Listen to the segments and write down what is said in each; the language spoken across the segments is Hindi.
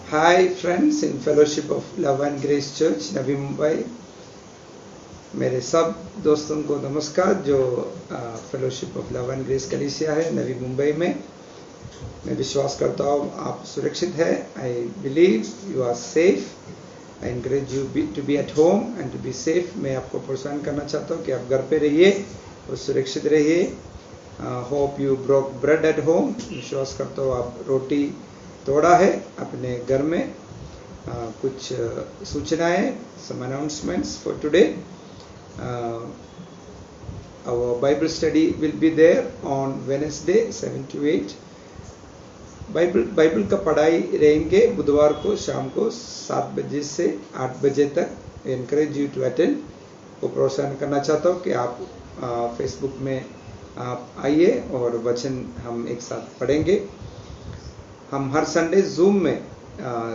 Hi friends in Fellowship of Love and Grace Church, Navi Mumbai. मेरे सब दोस्तों को नमस्कार जो fellowship of love and grace कलीसिया है नवी मुंबई में। मैं विश्वास करता हूँ आप सुरक्षित है। I believe you are safe. I encourage you to be at home and to be safe. मैं आपको प्रोत्साहन करना चाहता हूँ कि आप घर पे रहिए और सुरक्षित रहिए। Hope you broke bread at home. विश्वास करता हूँ आप रोटी तोड़ा है अपने घर में। कुछ सूचनाएं, some announcements for today. Our Bible study will be there on Wednesday 7 to 8. Bible का पढ़ाई रहेंगे बुधवार को शाम को 7 बजे से 8 बजे तक। Encourage you to attend. को प्रोत्साहन करना चाहता हूँ कि आप फेसबुक में आप आइए और वचन हम एक साथ पढ़ेंगे। हम हर संडे जूम में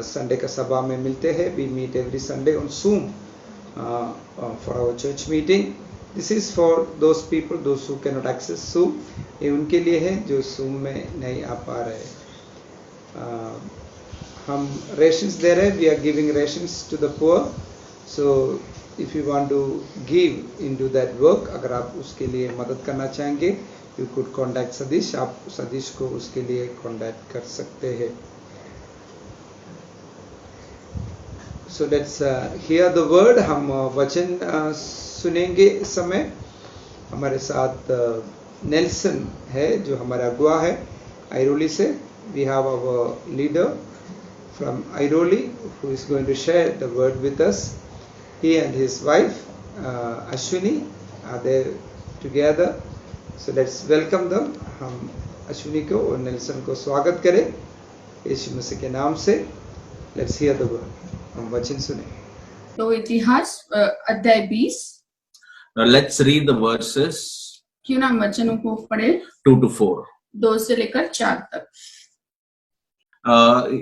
संडे का सभा में मिलते हैं। We meet every Sunday on Zoom for our church meeting. This is for those people, those who cannot access Zoom. ये उनके लिए है जो Zoom में नहीं आ पा रहे। हम rations दे रहे हैं। We are giving rations to the poor. So if you want to give into that work, अगर आप उसके लिए मदद करना चाहेंगे, you could contact सतीश। आप सतीश को उसके लिए contact कर सकते हैं। So let's hear the word. हम वचन सुनेंगे इस समय। हमारे साथ नेल्सन है जो हमारा अगुआ है आइरोली से। We have our leader from Airoli who is going to share the word with us. He and his wife Ashwini are there together. So let's welcome them. हम अश्विनी को और नेल्सन को स्वागत करें यीशु मसीह के नाम से। Let's hear the word. हम वचन सुने। तो इतिहास अध्याय 20। Now let's read the verses क्यों ना हम वचनों को पढ़े 2 to 4. 2 से लेकर 4 तक।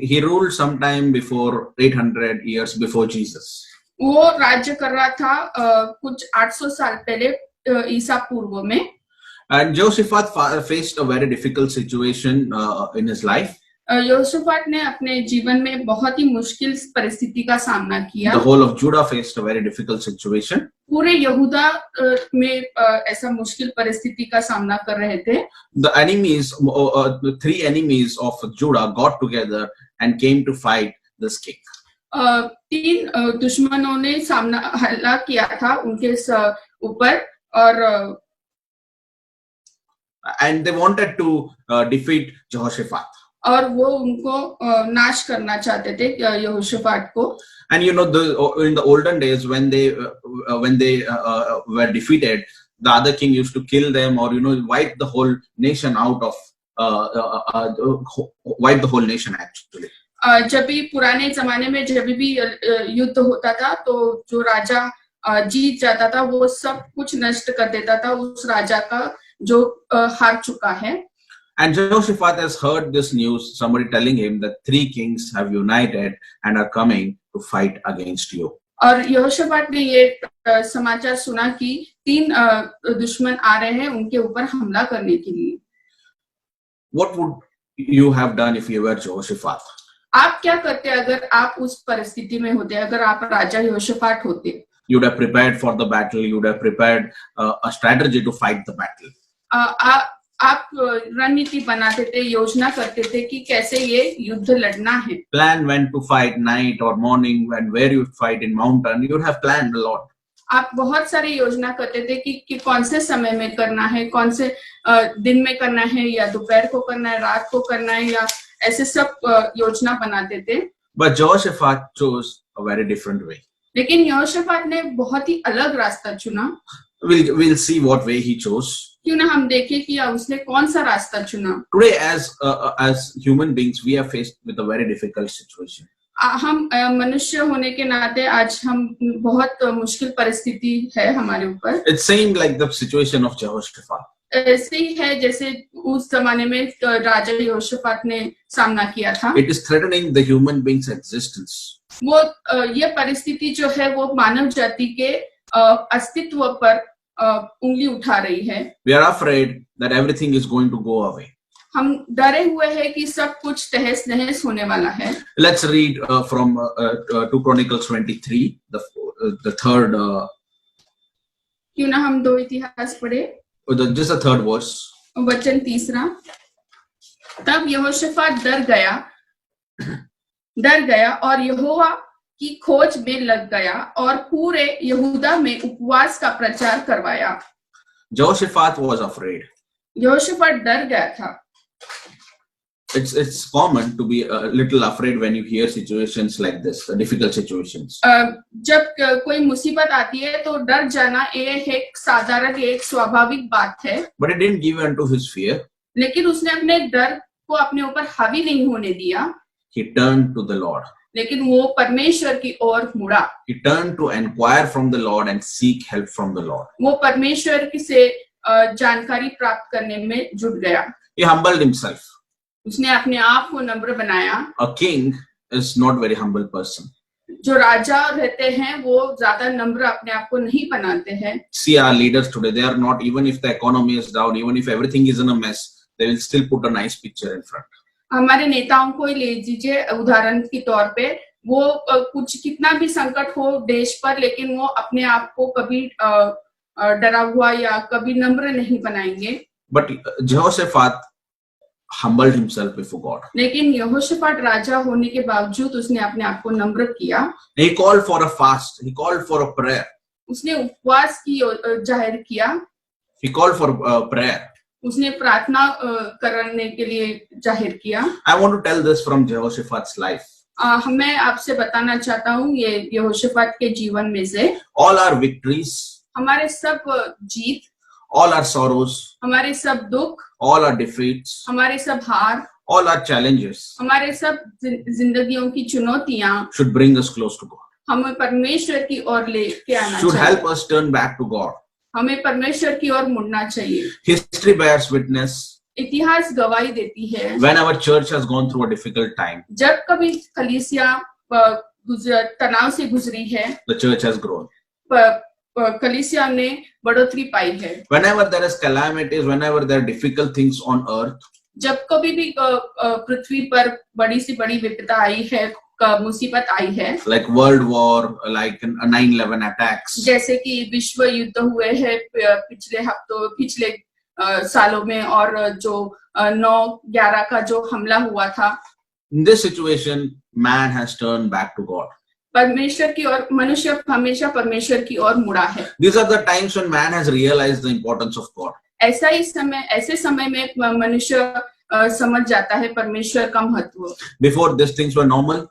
He ruled sometime before 800 years before Jesus. वो राज्य कर रहा था कुछ 800 साल पहले ईसा पूर्व में। And Jehoshaphat faced a very difficult situation in his life. यहोशापात ने अपने जीवन में बहुत ही मुश्किल परिस्थिति का सामना किया। The whole of Judah faced a very difficult situation. पूरे यहूदा में ऐसा मुश्किल परिस्थिति का सामना कर रहे थे। The enemies, the 3 enemies of Judah got together and came to fight this king. 3 दुश्मनों ने हमला किया था उनके ऊपर और and they wanted to defeat Jehoshaphat. और वो उनको नाश करना चाहते थे यहोशापात को। And you know, in the olden days when they were defeated, the other king used to kill them or wipe the whole nation out of wipe the whole nation actually. जब भी पुराने जमाने में जब भी युद्ध होता था तो जो राजा जीत जाता था वो सब कुछ नष्ट कर देता था उस राजा का जो हार चुका है। And Jehoshaphat has heard this news, somebody telling him that 3 kings have united and are coming to fight against you. और यहोशापात ने ये समाचार सुना कि 3 दुश्मन आ रहे हैं उनके ऊपर हमला करने के लिए। What would you have done if you were Jehoshaphat? आप क्या करते अगर आप उस परिस्थिति में होते, अगर आप राजा यहोशापात होते? You would have prepared for the battle. You would have prepared a strategy to fight the battle. आप रणनीति बनाते थे, योजना करते थे कि कैसे ये युद्ध लड़ना है। Plan when to fight, night or morning, and where you fight in mountain. You would have planned a lot. आप बहुत सारी योजना करते थे कि कौन से समय में करना है, कौन से दिन में करना है या दोपहर को करना है, रात को करना है या ऐसे सब योजना बनाते थे। But Jehoshaphat chose a very different way. लेकिन यहोशापात ने बहुत ही अलग रास्ता चुना। We'll see what way he chose. क्यों ना हम देखें कि उसने कौन सा रास्ता चुना। Today, as human beings, we are faced with a very difficult situation. हम मनुष्य होने के नाते आज हम बहुत मुश्किल परिस्थिति है हमारे ऊपर। It seemed like the situation of Jehoshaphat. ऐसे ही है जैसे उस जमाने में राजा यहोशापात ने सामना किया था। It is threatening the human being's existence. वो ये परिस्थिति जो है वो मानव जाति के अस्तित्व पर उंगली उठा रही है। We are afraid that everything is going to go away. हम डरे हुए हैं कि सब कुछ तहस नहस होने वाला है। Let's read from 2 Chronicles 23, the third, क्यों ना हम 2 इतिहास पढ़े, just the third verse. वचन 3। तब यहोशाफात डर गया और यहोवा की खोज में लग गया और पूरे यहूदा में उपवास का प्रचार करवाया। Jehoshaphat was afraid. यहोशाफात डर गया था। It's common to be a little afraid when you hear situations like this, difficult situations. जब कोई मुसीबत आती है तो डर जाना एक साधारण, एक स्वाभाविक बात है। But he didn't give in to his fear. लेकिन उसने अपने डर को अपने ऊपर हावी नहीं होने दिया। He turned to the Lord. लेकिन वो परमेश्वर की ओर मुड़ा। He turned to inquire from the Lord and seek help from the Lord. वो परमेश्वर से जानकारी प्राप्त करने में जुट गया। He humbled himself. उसने अपने आप को नम्र बनाया। A king is not very humble person. जो राजा रहते हैं वो ज्यादा नम्र अपने आप को नहीं बनाते हैं। See our leaders today, they are not, even if the economy is down, even if everything is in a mess, they will still put a nice picture in front. हमारे नेताओं को ले लीजिए उदाहरण के तौर पे, वो कुछ कितना भी संकट हो देश पर, लेकिन वो अपने आप को कभी डरा हुआ या कभी नम्र नहीं बनाएंगे। But Jehoshaphat humbled himself before God. लेकिन यहोशाफात राजा होने के बावजूद उसने अपने आप को नम्र किया। He called for a fast. He called for a prayer. उसने उपवास की जाहिर किया। He called for prayer. उसने प्रार्थना करने के लिए जाहिर किया। I want to tell this from Jehoshaphat's life. मैं आपसे बताना चाहता हूँ ये यहोशाफात के जीवन में से, All our victories, हमारे सब जीत, all our sorrows, हमारे सब दुख, all our defeats, हमारे सब हार, all our challenges हमारे सब जिंदगियों की चुनौतियां should bring us close to God. हमें परमेश्वर की ओर लेके आना Should चाहिए। help us turn back to God. हमें परमेश्वर की ओर मुड़ना चाहिए। History bears witness. इतिहास गवाही देती है, When our church has gone through a difficult time, जब कभी कलीसिया तनाव से गुजरी है, the church has grown. कलीसिया ने बढ़ोतरी पाई है। Whenever there is calamities, whenever there are difficult things on earth, जब कभी भी पृथ्वी पर बड़ी से बड़ी विपदा आई है, मुसीबत आई है, like World War, like 9/11 attacks, जैसे कि विश्व युद्ध हुए हैं पिछले सालों में, और जो 9/11 का जो हमला हुआ था, in this situation, man has turned back to God. परमेश्वर की ओर, मनुष्य हमेशा परमेश्वर की ओर मुड़ा है। These are the times when man has realized the importance of God. ऐसे समय में मनुष्य समझ जाता है परमेश्वर का महत्व। Before these things were normal.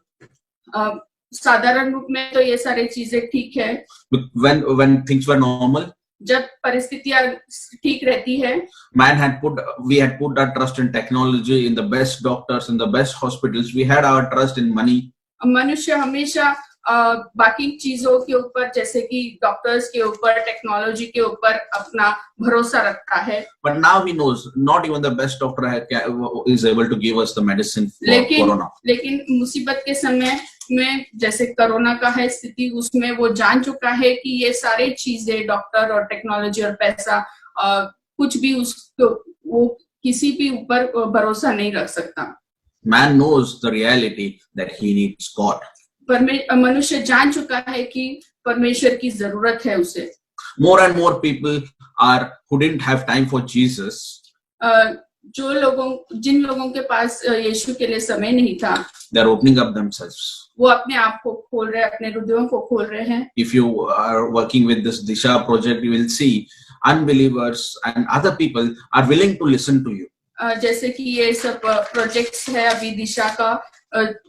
साधारण रूप में तो ये सारी चीजें ठीक है। When things were normal, जब परिस्थितियां ठीक रहती है, we had put our trust in technology, in the best doctors, in the best hospitals. We had our trust in money. मनुष्य हमेशा बाकी चीजों के ऊपर, जैसे कि डॉक्टर्स के ऊपर, टेक्नोलॉजी के ऊपर अपना भरोसा रखता है। But now he knows not even the best doctor is able to give us the medicine for corona. लेकिन मुसीबत के समय में, जैसे कोरोना का है स्थिति, उसमें वो जान चुका है कि ये सारे चीजें, डॉक्टर और टेक्नोलॉजी और पैसा, कुछ भी वो किसी भी ऊपर भरोसा नहीं रख सकता। Man knows the reality that he needs God. मनुष्य जान चुका है कि परमेश्वर की जरूरत है उसे। More and more people who didn't have time for Jesus. जिन लोगों के पास यीशु के लिए समय नहीं था, they are opening up themselves. वो अपने आप को खोल रहे हैं, अपने हृदयों को खोल रहे हैं। If you are working with this Disha project, you will see unbelievers and other people are willing to listen to you. जैसे कि ये सब प्रोजेक्ट्स है अभी दिशा का,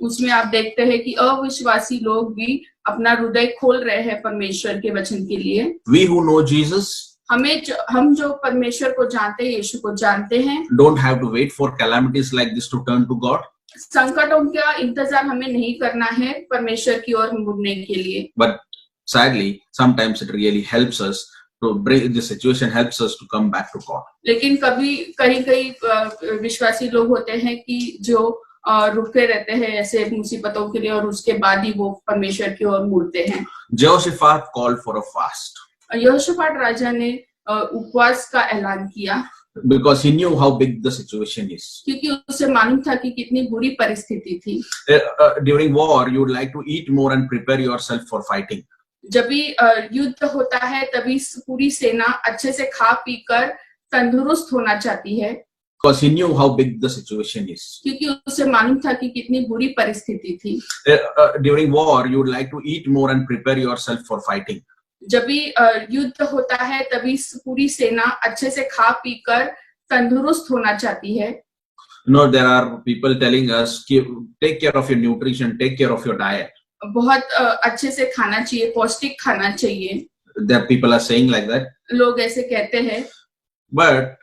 उसमें आप देखते हैं कि अविश्वासी लोग भी अपना हृदय खोल रहे हैं परमेश्वर के वचन के लिए। We who know Jesus, हम जो परमेश्वर को जानते हैं, यीशु को जानते हैं, don't have to wait for calamities like this to turn to God. संकटों का इंतजार हमें नहीं करना है परमेश्वर की ओर मुड़ने के लिए। But sadly, sometimes it really helps us to bring the situation, helps us to come back to God. लेकिन कहीं विश्वासी लोग होते हैं कि जो रुके रहते हैं ऐसे मुसीबतों के लिए, और उसके बाद ही वो परमेश्वर की ओर मुड़ते हैं। Jehoshaphat called for a fast. यहोशाफात राजा ने उपवास का ऐलान किया। because he knew how big the situation is. क्योंकि उसे मालूम था कि कितनी बुरी परिस्थिति थी. During war, you would like to eat more and prepare yourself for fighting. जब भी युद्ध होता है तभी पूरी सेना अच्छे से खा पीकर तंदुरुस्त होना चाहती है. Because he knew how big the situation is. क्योंकि उसे मालूम था कि कितनी बुरी परिस्थिति थी. During war, you would like to eat more and prepare yourself for fighting. जब भी युद्ध होता है तभी पूरी सेना अच्छे से खा पीकर तंदुरुस्त होना चाहती है. There are people telling us, take care of your nutrition, take care of your diet. बहुत अच्छे से खाना चाहिए, पौष्टिक खाना चाहिए. There people are saying like that. लोग ऐसे कहते हैं. But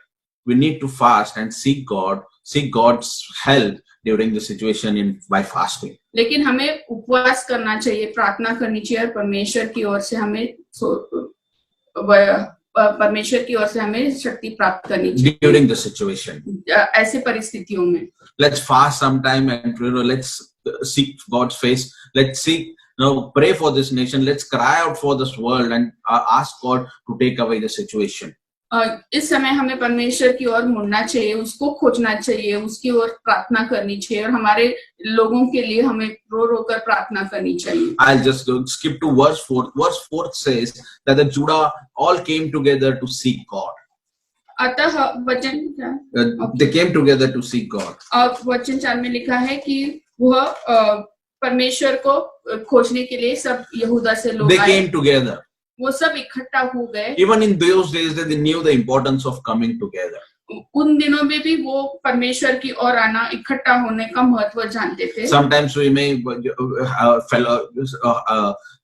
we need to fast and seek God's help during the situation by fasting. लेकिन हमें उपवास करना चाहिए, प्रार्थना करनी चाहिए और परमेश्वर की ओर से हमें शक्ति प्राप्त करनी चाहिए during the situation. ऐसे परिस्थितियों में. Let's fast sometime and let's seek God's face. Let's pray for this nation. Let's cry out for this world and ask God to take away the situation. इस समय हमें परमेश्वर की ओर मुड़ना चाहिए, उसको खोजना चाहिए, उसकी ओर प्रार्थना करनी चाहिए और हमारे लोगों के लिए हमें रो कर प्रार्थना करनी चाहिए. I'll just skip to verse 4. Verse 4 says that the Judah all came together to seek God. अतः वचन They came together to seek God. वचन 4 में लिखा है कि वह परमेश्वर को खोजने के लिए सब यहूदा से लोग They आए. came together. वो सब इकट्ठा हो गए. Even in those days, they knew the importance of coming together. उन दिनों में भी वो परमेश्वर की ओर आना, इकट्ठा होने का महत्व जानते थे. Sometimes we may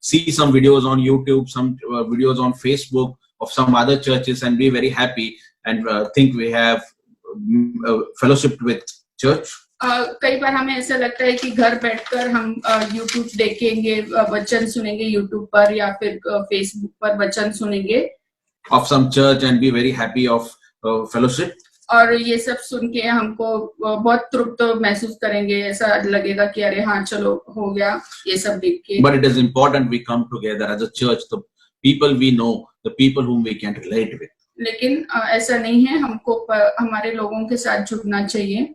see some videos on YouTube, some videos on Facebook of some other churches and be very happy and think we have fellowship with church. कई बार हमें ऐसा लगता है कि घर बैठकर हम YouTube देखेंगे, वचन सुनेंगे YouTube पर या फिर Facebook पर वचन सुनेंगे of some church and be very happy of fellowship. और ये सब सुन के हमको बहुत तृप्त महसूस करेंगे, ऐसा लगेगा कि अरे हाँ चलो हो गया ये सब देख के. But it is important we come together as a church, the people we know, the people whom we can relate with. लेकिन ऐसा नहीं है, हमको हमारे लोगों के साथ जुड़ना चाहिए.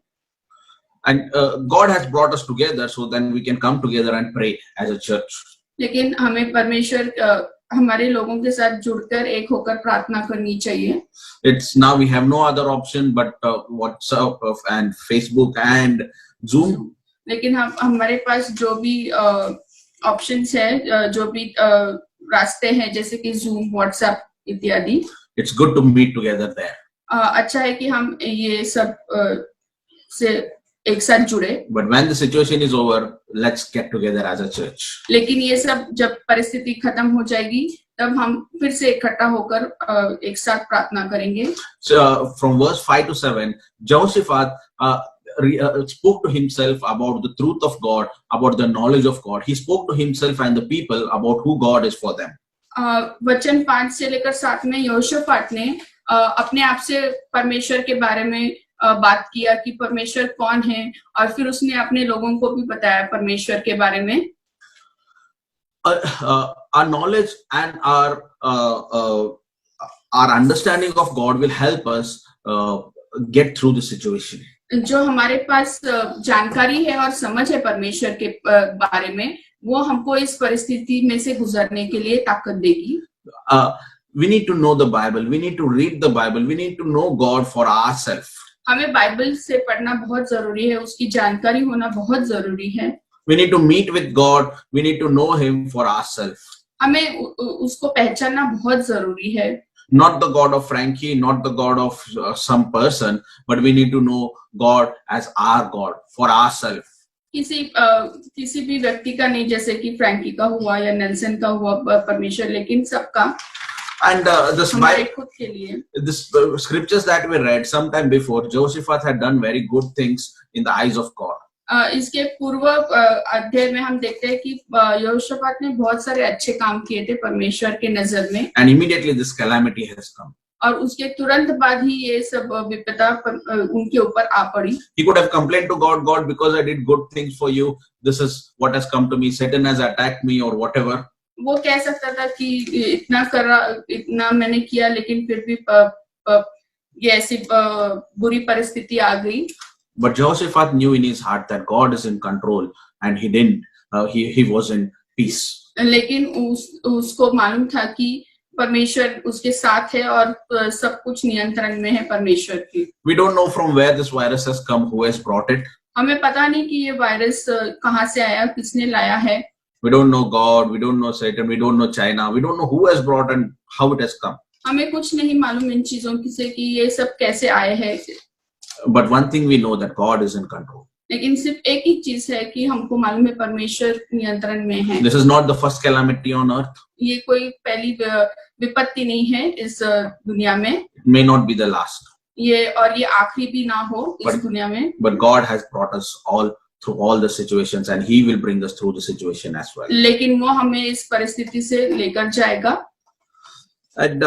And God has brought us together so then we can come together and pray as a church. लेकिन हमें परमेश्वर हमारे लोगों के साथ जुड़कर एक होकर प्रार्थना करनी चाहिए. It's now we have no other option but WhatsApp and Facebook and Zoom. लेकिन हमारे पास जो भी ऑप्शंस है, जो भी रास्ते हैं जैसे कि Zoom, WhatsApp इत्यादि. It's good to meet together there. अच्छा है कि हम ये सब से एक साथ जुड़े. But when the situation is over, let's get together as a church. लेकिन ये सब जब परिस्थिति खत्म हो जाएगी तब हम फिर से इकट्ठा होकर एक साथ प्रार्थना करेंगे. So from verse 5 to 7, Jehoshaphat spoke to himself about the truth of God, about the knowledge of God. He spoke to himself and the people about who God is for them. वचन 5 से लेकर 7 में यहोशापात ने अपने आप से परमेश्वर के बारे में बात किया कि परमेश्वर कौन है और फिर उसने अपने लोगों को भी बताया परमेश्वर के बारे में. Our knowledge and our understanding of God will help us get through the situation. जो हमारे पास जानकारी है और समझ है परमेश्वर के बारे में, वो हमको इस परिस्थिति में से गुजरने के लिए ताकत देगी. We need to know the Bible. We need to read the Bible. We need to know God for ourselves. हमें बाइबल से पढ़ना बहुत जरूरी है, उसकी जानकारी होना बहुत जरूरी है. We need to meet with God. We need to know Him for ourselves. हमें उसको पहचानना बहुत जरूरी है. Not the God of Frankie, not the God of some person, but we need to know God as our God for ourselves. किसी भी व्यक्ति का नहीं, जैसे कि फ्रैंकी का हुआ या नेल्सन का हुआ परमेश्वर, लेकिन सबका. And this scriptures that we read sometime before, Jehoshaphat had done very good things in the eyes of God. इसके पूर्व अध्याय में हम देखते हैं कि यहोशापात ने बहुत सारे अच्छे काम किए थे परमेश्वर के नजर में. And immediately this calamity has come. और उसके तुरंत बाद ही ये सब विपदा उनके ऊपर आ पड़ी. He could have complained to God, God, because I did good things for you, this is what has come to me. Satan has attacked me or whatever. वो कह सकता था कि इतना मैंने किया, लेकिन फिर भी ये ऐसी बुरी परिस्थिति आ गई। But Jehoshaphat knew in his heart that God is in control, and he was in peace. लेकिन उसको मालूम था कि परमेश्वर उसके साथ है और सब कुछ नियंत्रण में है परमेश्वर की। We don't know from where this virus has come, who has brought it. हमें पता नहीं कि ये वायरस कहाँ से आया, किसने लाया है। We don't know God, we don't know Satan, we don't know China, we don't know who has brought and how it has come. हमें कुछ नहीं मालूम इन चीजों की से कि ये सब कैसे आए हैं। But one thing we know, that God is in control. लेकिन सिर्फ एक ही चीज है कि हमको मालूम है परमेश्वर नियंत्रण में है। This is not the first calamity on earth. ये कोई पहली विपत्ति नहीं है इस दुनिया में। It may not be the last. ये आखिरी भी ना हो इस दुनिया में। But God has brought us all through all the situations, and He will bring us through the situation as well. लेकिन वो हमें इस परिस्थिति से लेकर जाएगा। And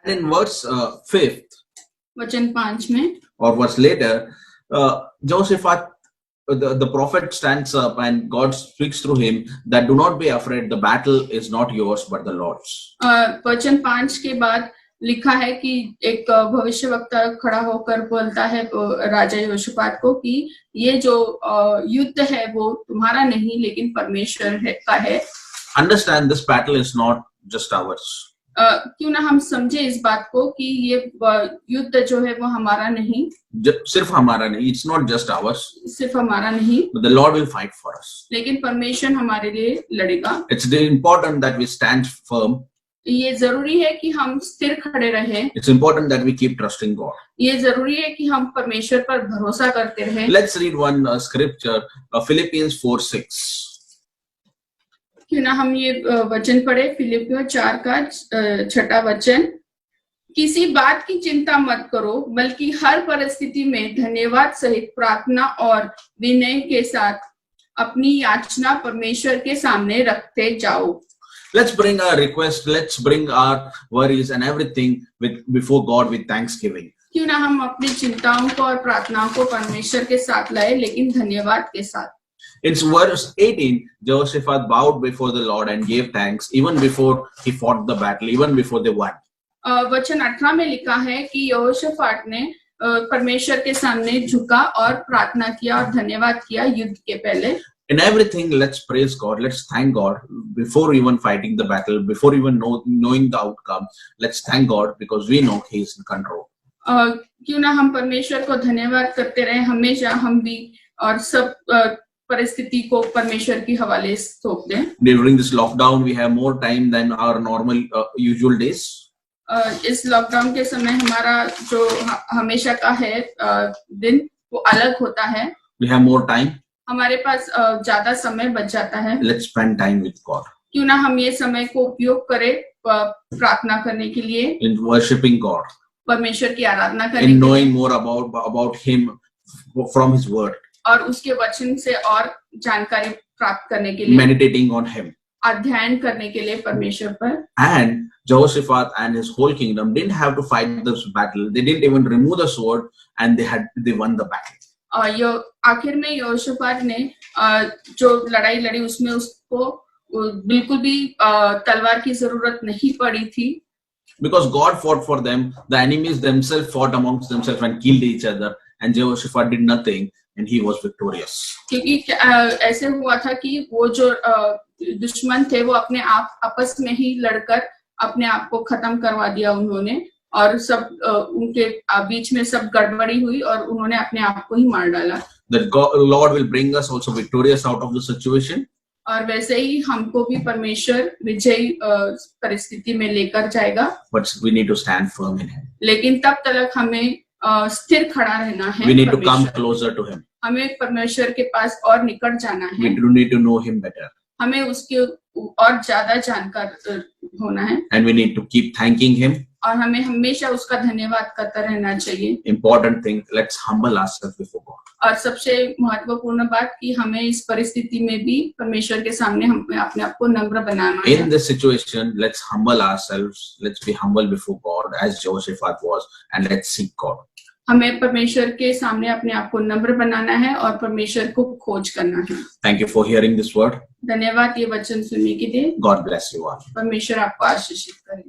in verse 5, वचन 5 में or verse later, Jehoshaphat, the prophet stands up and God speaks through him that do not be afraid, the battle is not yours but the Lord's. वचन 5 के बाद लिखा है कि एक भविष्यवक्ता खड़ा होकर बोलता है राजा यहोशापात को कि ये जो युद्ध है वो तुम्हारा नहीं लेकिन परमेश्वर का है। Understand, this battle is not just ours. क्यों ना हम समझे इस बात को कि ये युद्ध जो है वो हमारा नहीं, सिर्फ हमारा नहीं, it's not just ours. सिर्फ हमारा नहीं, but the Lord will fight for us. लेकिन परमेश्वर हमारे लिए लड़ेगा। It's important that we stand firm. ये जरूरी है कि हम स्थिर खड़े रहें। It's important that we keep trusting God. ये जरूरी है कि हम परमेश्वर पर भरोसा करते रहें। Let's read one scripture, Philippians 4:6. क्यों ना हम ये वचन पढ़े, फिलिपियों 4 का 6 वचन। किसी बात की चिंता मत करो, बल्कि हर परिस्थिति में धन्यवाद सहित प्रार्थना और विनय के साथ अपनी याचना परमेश्वर के सामने रखते जाओ। Let's bring our request, let's bring our worries and everything before God with thanksgiving. क्यों ना हम अपनी चिंताओं को और प्रार्थनाओं को परमेश्वर के साथ लाए, लेकिन धन्यवाद के साथ। In verse 18, Jehoshaphat bowed before the Lord and gave thanks even before he fought the battle, even before they won. वचन 18 में लिखा है कि यहोशापात ने परमेश्वर के सामने झुका और प्रार्थना किया और धन्यवाद किया युद्ध के पहले। In everything, let's praise God, let's thank God before even fighting the battle, before even knowing the outcome. Let's thank God because we know He is in control. क्यों ना हम परमेश्वर को धन्यवाद करते रहे हमेशा, हम भी, और सब परिस्थिति को परमेश्वर की हवाले सौंप दें। During this lockdown, we have more time than our normal usual days. इस लॉकडाउन के समय हमारा जो हमेशा का है दिन वो अलग होता है। We have more time. हमारे पास ज्यादा समय बच जाता है। Let's spend time with God. क्यों ना हम ये समय को उपयोग करें प्रार्थना करने के लिए, in worshiping God, परमेश्वर की आराधना करने in के knowing लिए, more about Him from His Word, और उसके वचन से और जानकारी प्राप्त करने के लिए, meditating on Him. अध्ययन करने के लिए परमेश्वर पर। And Jehoshaphat and his whole kingdom didn't have to fight this battle. They didn't even remove the sword, and they won the battle. आखिर में यहोशापात ने जो लड़ाई लड़ी उसमें उसको बिल्कुल भी तलवार की जरूरत नहीं पड़ी थी। Because God fought for them, the enemies themselves fought amongst themselves and killed each other, and Jehoshaphat did nothing, and he was victorious. क्योंकि ऐसे हुआ था कि वो जो दुश्मन थे वो अपने आप आपस में ही लड़कर अपने आप को खत्म करवा दिया उन्होंने, और सब उनके बीच में सब गड़बड़ी हुई और उन्होंने अपने आप को ही मार डाला। That Lord will bring us also victorious out of the situation. और वैसे ही हमको भी परमेश्वर विजयी परिस्थिति में लेकर जाएगा। But we need to stand firm in Him. लेकिन तब तक हमें स्थिर खड़ा रहना है। We need to come closer to Him. हमें परमेश्वर के पास और निकट जाना है। We do need to know Him better. हमें उसके और ज्यादा जानकार होना है। And we need to keep thanking Him. और हमें हमेशा उसका धन्यवाद करता रहना चाहिए। Important thing, let's humble ourselves before God. और सबसे महत्वपूर्ण बात कि हमें इस परिस्थिति में भी परमेश्वर के सामने हमें अपने आप को नम्र बनाना है। In this situation, let's humble ourselves. Let's be humble before God as Jehoshaphat was, and let's seek God. हमें परमेश्वर के सामने अपने आप को नम्र बनाना है और परमेश्वर को खोज करना है। Thank you for hearing this word. धन्यवाद ये वचन सुनने के लिए। God bless you all. परमेश्वर आपको आशीषित करे।